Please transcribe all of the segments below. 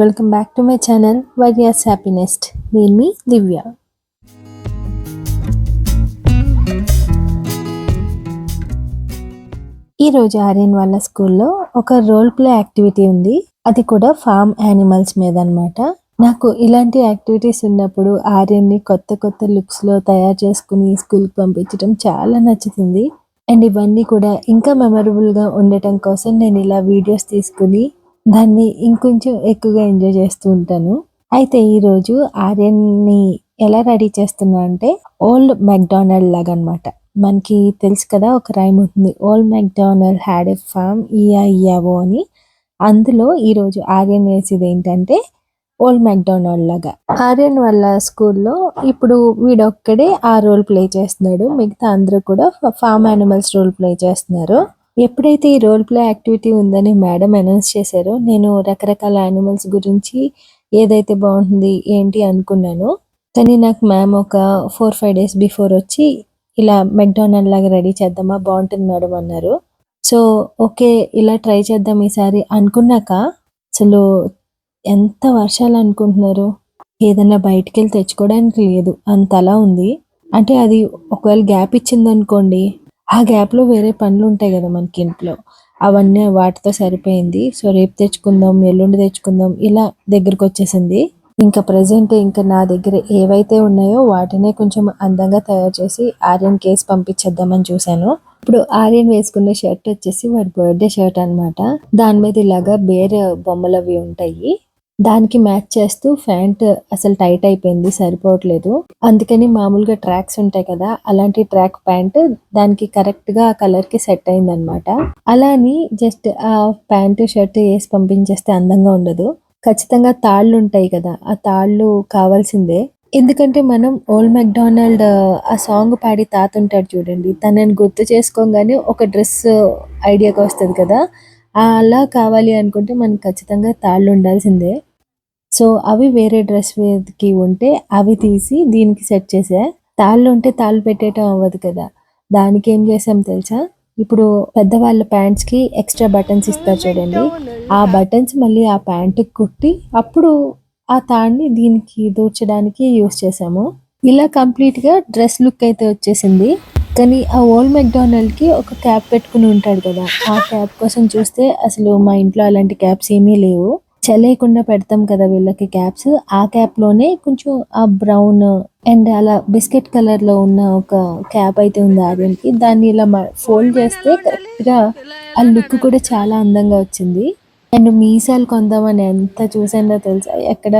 Welcome back to my channel వైడియాస్ హ్యాపీనెస్ట్. నేను మీ దివ్య. ఈరోజు ఆర్యన్ వాళ్ళ స్కూల్లో ఒక రోల్ ప్లే యాక్టివిటీ ఉంది. అది కూడా ఫార్మ్ యానిమల్స్ మీద అనమాట. నాకు ఇలాంటి యాక్టివిటీస్ ఉన్నప్పుడు ఆర్యన్ని కొత్త కొత్త లుక్స్లో తయారు చేసుకుని స్కూల్కి పంపించడం చాలా నచ్చుతుంది. అండ్ ఇవన్నీ కూడా ఇంకా మెమరబుల్గా ఉండటం కోసం నేను ఇలా వీడియోస్ తీసుకుని దాన్ని ఇంకొంచెం ఎక్కువగా ఎంజాయ్ చేస్తూ ఉంటాను. అయితే ఈరోజు ఆర్యన్ని ఎలా రెడీ చేస్తున్నా అంటే ఓల్డ్ మెక్డానల్డ్ లాగా అనమాట. మనకి తెలుసు కదా, ఒక రైమ్ ఉంటుంది, old McDonald had a farm ఈయావో అని. అందులో ఈరోజు ఆర్యన్ వేసేది ఏంటంటే ఓల్డ్ మెక్డానల్డ్ లాగా. ఆర్యన్ వాళ్ళ స్కూల్లో ఇప్పుడు వీడొక్కడే ఆ రోల్ ప్లే చేస్తున్నాడు, మిగతా అందరూ కూడా ఫార్మ్ యానిమల్స్ రోల్ ప్లే చేస్తున్నారు. ఎప్పుడైతే ఈ రోల్ ప్లే యాక్టివిటీ ఉందని మేడం అనౌన్స్ చేశారో నేను రకరకాల యానిమల్స్ గురించి ఏదైతే బాగుంటుంది ఏంటి అనుకున్నాను. కానీ నాకు మ్యామ్ ఒక 4-5 డేస్ బిఫోర్ వచ్చి ఇలా మెక్డానల్డ్ లాగా రెడీ చేద్దామా, బాగుంటుంది మేడం అన్నారు. సో ఓకే, ఇలా ట్రై చేద్దాం ఈసారి అనుకున్నాక అసలు ఎంత వర్షాలు అనుకుంటున్నారు, ఏదన్నా బయటికి వెళ్ళి తెచ్చుకోవడానికి లేదు, అంతలా ఉంది. అంటే అది ఒకవేళ గ్యాప్ ఇచ్చింది అనుకోండి, ఆ గ్యాప్లో వేరే పనులు ఉంటాయి కదా మనకి ఇంట్లో, అవన్నీ వాటితో సరిపోయింది. సో రేపు తెచ్చుకుందాం, ఎల్లుండి తెచ్చుకుందాం, ఇలా దగ్గరకు వచ్చేసింది. ఇంకా ప్రజెంట్ ఇంకా నా దగ్గర ఏవైతే ఉన్నాయో వాటినే కొంచెం అందంగా తయారు చేసి ఆర్యన్ కేసు పంపించేద్దామని చూశాను. ఇప్పుడు ఆర్యన్ వేసుకున్న షర్ట్ వచ్చేసి వాడి బర్త్డే షర్ట్ అనమాట. దాని మీద ఇలాగా బేర్ బొమ్మలు అవి ఉంటాయి. దానికి మ్యాచ్ చేస్తూ ప్యాంట్ అసలు టైట్ అయిపోయింది, సరిపోవట్లేదు. అందుకని మామూలుగా ట్రాక్స్ ఉంటాయి కదా, అలాంటి ట్రాక్ ప్యాంట్ దానికి కరెక్ట్ గా ఆ కలర్ కి సెట్ అయింది అనమాట. అలా అని జస్ట్ ఆ ప్యాంటు షర్ట్ వేసి పంపించేస్తే అందంగా ఉండదు. ఖచ్చితంగా తాళ్ళు ఉంటాయి కదా, ఆ తాళ్ళు కావాల్సిందే. ఎందుకంటే మనం ఓల్డ్ మెక్డానల్డ్ ఆ సాంగ్ పాడి తాత ఉంటాడు చూడండి, తనని గుర్తు చేసుకోగానే ఒక డ్రెస్ ఐడియాగా వస్తుంది కదా, అలా కావాలి అనుకుంటే మనకు ఖచ్చితంగా తాళ్ళు ఉండాల్సిందే. సో అవి వేరే డ్రెస్ మీదకి ఉంటే అవి తీసి దీనికి సెట్ చేసా. తాళ్ళు ఉంటే తాళ్ళు పెట్టేయటం అవ్వదు కదా, దానికి ఏం చేసాం తెలుసా, ఇప్పుడు పెద్దవాళ్ళ ప్యాంట్స్కి ఎక్స్ట్రా బటన్స్ ఇస్తారు చూడండి, ఆ బటన్స్ మళ్ళీ ఆ ప్యాంటుకి కుట్టి అప్పుడు ఆ తాడిని దీనికి దూర్చడానికి యూస్ చేసాము. ఇలా కంప్లీట్గా డ్రెస్ లుక్ అయితే వచ్చేసింది. కానీ ఆ ఓల్డ్ మెక్డానల్డ్కి ఒక క్యాప్ పెట్టుకుని ఉంటాడు కదా, ఆ క్యాప్ కోసం చూస్తే అసలు మా ఇంట్లో అలాంటి క్యాప్స్ ఏమీ లేవు. చలేయకుండా పెడతాం కదా వీళ్ళకి క్యాప్స్, ఆ క్యాప్ లోనే కొంచెం ఆ బ్రౌన్ అండ్ అలా బిస్కెట్ కలర్ లో ఉన్న ఒక క్యాప్ అయితే ఉంది ఆర్యన్కి. దాన్ని ఇలా ఫోల్డ్ చేస్తే కరెక్ట్ గా ఆ లుక్ కూడా చాలా అందంగా వచ్చింది. అండ్ మీసాలు కొందామని ఎంత చూసానో తెలుసా, ఎక్కడ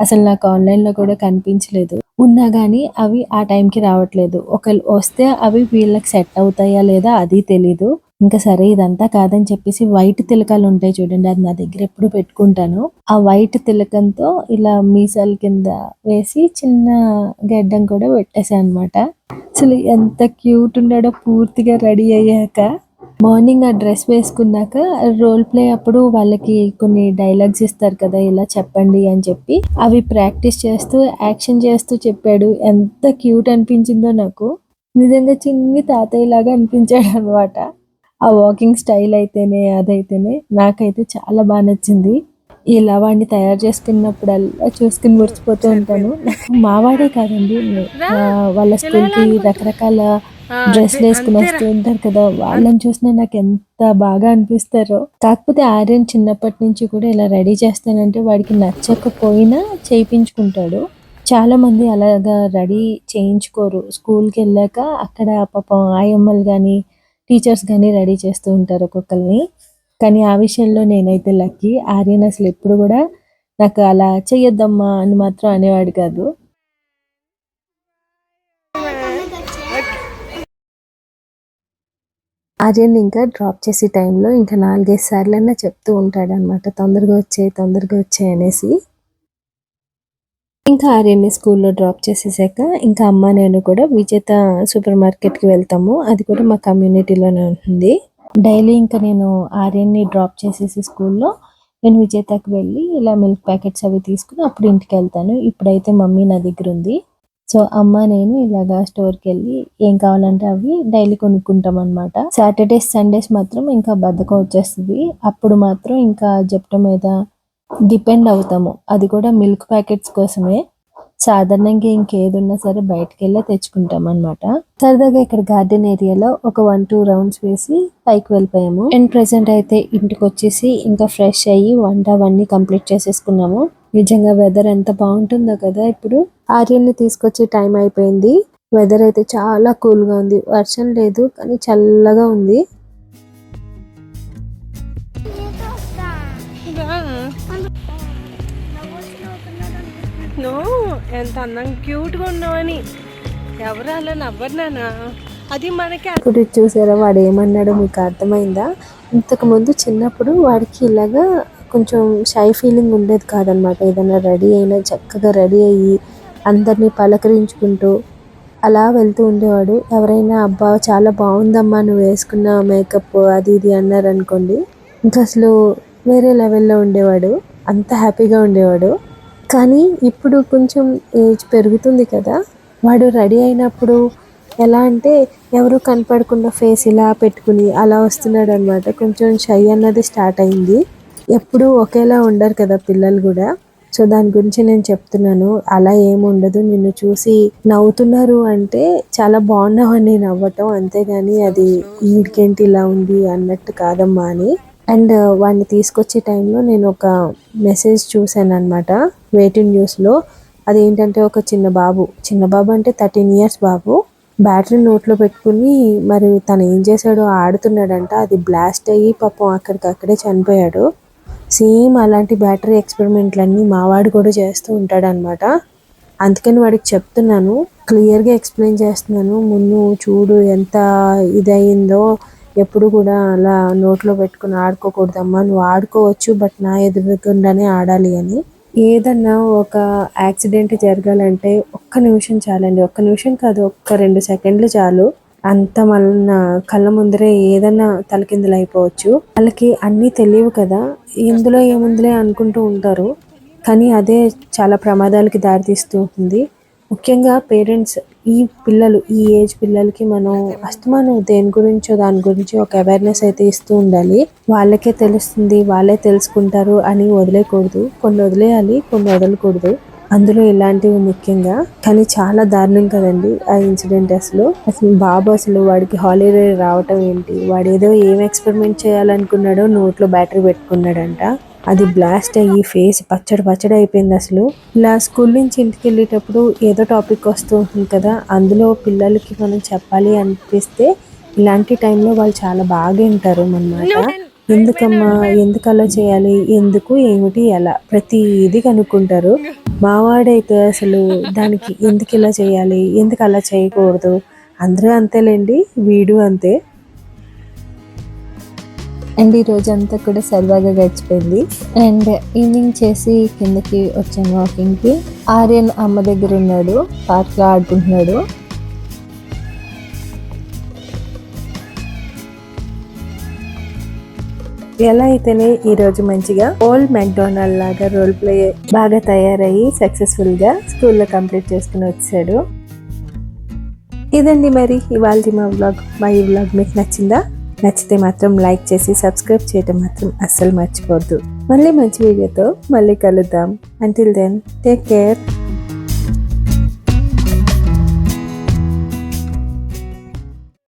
అసలు నాకు ఆన్లైన్లో కూడా కనిపించలేదు. ఉన్నా కానీ అవి ఆ టైంకి రావట్లేదు. ఒకవేళ వస్తే అవి వీళ్ళకి సెట్ అవుతాయా లేదా అది తెలీదు. ఇంకా సరే ఇదంతా కాదని చెప్పేసి వైట్ తిలకాలు ఉంటాయి చూడండి, అది నా దగ్గర ఎప్పుడు పెట్టుకుంటాను. ఆ వైట్ తిలకంతో ఇలా మీసాల కింద వేసి చిన్న గడ్డం కూడా పెట్టేసాను అనమాట. అసలు ఎంత క్యూట్ ఉన్నాడో పూర్తిగా రెడీ అయ్యాక. మార్నింగ్ ఆ డ్రెస్ వేసుకున్నాక రోల్ ప్లే అప్పుడు వాళ్ళకి కొన్ని డైలాగ్స్ ఇస్తారు కదా, ఇలా చెప్పండి అని చెప్పి అవి ప్రాక్టీస్ చేస్తూ యాక్షన్ చేస్తూ చెప్పాడు. ఎంత క్యూట్ అనిపించిందో నాకు, నిజంగా చిన్ని తాతయ్య లాగా అనిపించాడు అనమాట. ఆ వాకింగ్ స్టైల్ అయితేనే అదైతేనే నాకైతే చాలా బాగా నచ్చింది. ఇలా వాడిని తయారు చేసుకున్నప్పుడల్లా చూసుకుని మురిసిపోతూ ఉంటాను. మావాడే కాదండి, వాళ్ళ స్కూల్కి రకరకాల డ్రెస్లు వేసుకుని వస్తూ ఉంటారు కదా, వాళ్ళని చూసినా నాకు ఎంత బాగా అనిపిస్తారో. కాకపోతే ఆర్యన్ చిన్నప్పటి నుంచి కూడా ఇలా రెడీ చేస్తానంటే వాడికి నచ్చకపోయినా చేయించుకుంటాడు. చాలా మంది అలాగా రెడీ చేయించుకోరు, స్కూల్కి వెళ్ళాక అక్కడ పాపం ఆయమ్మలు కానీ టీచర్స్ కానీ రెడీ చేస్తూ ఉంటారు ఒక్కొక్కరిని. కానీ ఆ విషయంలో నేనైతే లక్కీ. ఆర్యన్ అసలు ఎప్పుడు కూడా నాకు అలా చెయ్యొద్దమ్మా అని మాత్రం అనేవాడు కాదు. ఆర్యన్ ఇంకా డ్రాప్ చేసే టైంలో ఇంకా 4-5 సార్లన్నా చెప్తూ ఉంటాడు అనమాట, తొందరగా వచ్చాయి అనేసి. ఇంకా ఆర్యన్ని స్కూల్లో డ్రాప్ చేసేసాక ఇంకా అమ్మ నేను కూడా విజేత సూపర్ మార్కెట్కి వెళ్తాము. అది కూడా మా కమ్యూనిటీలోనే ఉంటుంది. డైలీ ఇంకా నేను ఆర్యన్ని డ్రాప్ చేసేసి స్కూల్లో నేను విజేతకి వెళ్ళి ఇలా మిల్క్ ప్యాకెట్స్ అవి తీసుకుని అప్పుడు ఇంటికి వెళ్తాను. ఇప్పుడైతే మమ్మీ నా దగ్గర ఉంది. సో అమ్మ నేను ఇలాగా స్టోర్కి వెళ్ళి ఏం కావాలంటే అవి డైలీ కొనుక్కుంటాం అనమాట. సాటర్డేస్ సండేస్ మాత్రం ఇంకా బద్ధకం వచ్చేస్తుంది. అప్పుడు మాత్రం ఇంకా జెప్టో మీద డిపెండ్ అవుతాము. అది కూడా మిల్క్ ప్యాకెట్స్ కోసమే. సాధారణంగా ఇంకేదున్నా సరే బయటికెళ్ళే తెచ్చుకుంటామనమాట. సరదాగా ఇక్కడ గార్డెన్ ఏరియాలో ఒక 1, 2 రౌండ్స్ వేసి పైకి వెళ్ళిపోయాము. అండ్ ప్రెజెంట్ అయితే ఇంటికొచ్చేసి ఇంకా ఫ్రెష్ అయ్యి వంట అవన్నీ కంప్లీట్ చేసేసుకున్నాము. నిజంగా వెదర్ ఎంత బాగుంటుందో కదా ఇప్పుడు. ఆర్యన్ని తీసుకొచ్చే టైం అయిపోయింది. వెదర్ అయితే చాలా కూల్‌గా ఉంది. వర్షం లేదు కానీ చల్లగా ఉంది. ఎంత అందంగా క్యూట్గా ఉన్నావని ఎవరు అలా నవ్వరు అది మనకి. ఇప్పుడు చూసారా వాడు ఏమన్నాడో మీకు అర్థమైందా? ఇంతకుముందు చిన్నప్పుడు వాడికి ఇలాగా కొంచెం షై ఫీలింగ్ ఉండేది కాదనమాట. ఏదైనా రెడీ అయినా చక్కగా రెడీ అయ్యి అందరినీ పలకరించుకుంటూ అలా వెళ్తూ ఉండేవాడు. ఎవరైనా అబ్బా చాలా బాగుందమ్మా నువ్వు వేసుకున్న మేకప్ అది ఇది అన్నారనుకోండి, ఇంకా అసలు వేరే లెవెల్లో ఉండేవాడు. అంత హ్యాపీగా ఉండేవాడు. కానీ ఇప్పుడు కొంచెం ఏజ్ పెరుగుతుంది కదా, వాడు రెడీ అయినప్పుడు ఎలా అంటే ఎవరు కనపడకుండా ఫేస్ ఇలా పెట్టుకుని అలా వస్తున్నాడు అనమాట. కొంచెం షై అన్నది స్టార్ట్ అయింది. ఎప్పుడూ ఒకేలా ఉండరు కదా పిల్లలు కూడా. సో దాని గురించి నేను చెప్తున్నాను. అలా ఏమి ఉండదు. నిన్ను చూసి నవ్వుతున్నారు అంటే చాలా బాగున్నావని నవ్వటం, అంతేగాని అది వీడికేంటి ఇలా ఉంది అన్నట్టు కాదమ్మా అని. అండ్ వాడిని తీసుకొచ్చే టైంలో నేను ఒక మెసేజ్ చూశాను అనమాట వెయిటింగ్ న్యూస్లో. అదేంటంటే ఒక చిన్న బాబు అంటే 13 years బాబు బ్యాటరీ నోట్లో పెట్టుకుని మరి తను ఏం చేశాడో ఆడుతున్నాడంట. అది బ్లాస్ట్ అయ్యి పాపం అక్కడికక్కడే చనిపోయాడు. సేమ్ అలాంటి బ్యాటరీ ఎక్స్పెరిమెంట్లన్నీ మావాడు కూడా చేస్తూ ఉంటాడనమాట. అందుకని వాడికి చెప్తున్నాను, క్లియర్గా ఎక్స్ప్లెయిన్ చేస్తున్నాను. ముందు చూడు ఎంత ఇదయిందో, ఎప్పుడు కూడా అలా నోట్లో పెట్టుకుని ఆడుకోకూడదమ్మా, నువ్వు ఆడుకోవచ్చు బట్ నా ఎదురుగుండానే ఆడాలి అని. ఏదన్నా ఒక యాక్సిడెంట్ జరగాలంటే ఒక్క నిమిషం చాలండి. ఒక్క నిమిషం కాదు, ఒక్క 2 సెకండ్లు చాలు. అంత మన కళ్ళ ముందరే ఏదన్నా తలకిందులు అయిపోవచ్చు. వాళ్ళకి అన్నీ తెలియవు కదా, ఎందులో ఏముందిలే అనుకుంటూ ఉంటారు. కానీ అదే చాలా ప్రమాదాలకి దారితీస్తూ ఉంటుంది. ముఖ్యంగా పేరెంట్స్ ఈ ఏజ్ పిల్లలకి మనం అస్తమానం దేని గురించో దాని గురించి ఒక అవేర్నెస్ అయితే ఇస్తూ ఉండాలి. వాళ్ళకే తెలుస్తుంది, వాళ్ళే తెలుసుకుంటారు అని వదిలేయకూడదు. కొన్ని వదిలేయాలి, కొన్ని వదలకూడదు. అందులో ఇలాంటివి ముఖ్యంగా. కానీ చాలా దారుణం కదండి ఆ ఇన్సిడెంట్. అసలు బాబు అసలు వాడికి హాలిడే రావటం ఏంటి, వాడు ఏం ఎక్స్పెరిమెంట్ చేయాలనుకున్నాడో నోట్లో బ్యాటరీ పెట్టుకున్నాడంట. అది బ్లాస్ట్ అయ్యి ఫేస్ పచ్చడి అయిపోయింది అసలు. ఇలా స్కూల్ నుంచి ఇంటికి వెళ్ళేటప్పుడు ఏదో టాపిక్ వస్తూ ఉంటుంది కదా, అందులో పిల్లలకి మనం చెప్పాలి అనిపిస్తే ఇలాంటి టైంలో వాళ్ళు చాలా బాగా వింటారు అన్నమాట. ఎందుకమ్మా, ఎందుకు అలా చేయాలి, ఎందుకు, ఏమిటి, ఎలా, ప్రతిదీ కనుక్కుంటారు. మావాడైతే అసలు దానికి ఎందుకు ఇలా చేయాలి, ఎందుకు అలా చేయకూడదు, అందరూ అంతేలేండి, వీడు అంతే. అండ్ ఈ రోజంతా కూడా సరదాగా గడిచిపోయింది. అండ్ ఈవినింగ్ చేసి కిందకి వచ్చాను వాకింగ్కి. ఆర్యన్ అమ్మ దగ్గర ఉన్నాడు, పార్క్లో ఆడుకుంటున్నాడు. ఎలా అయితేనే ఈరోజు మంచిగా ఓల్డ్ మెక్డొనాల్డ్ లాగా రోల్ ప్లే బాగా తయారయ్యి సక్సెస్ఫుల్గా స్కూల్లో కంప్లీట్ చేసుకుని వచ్చాడు. ఇదండి మరి ఇవాళ మా ఈ వ్లాగ్ మీకు నచ్చిందా? నచ్చితే మాత్రం లైక్ చేసి సబ్స్క్రైబ్ చేయడం మాత్రం అస్సలు మర్చిపోవద్దు. మళ్ళీ మంచి వీడియోతో మళ్ళీ కలుద్దాం. Until then take care.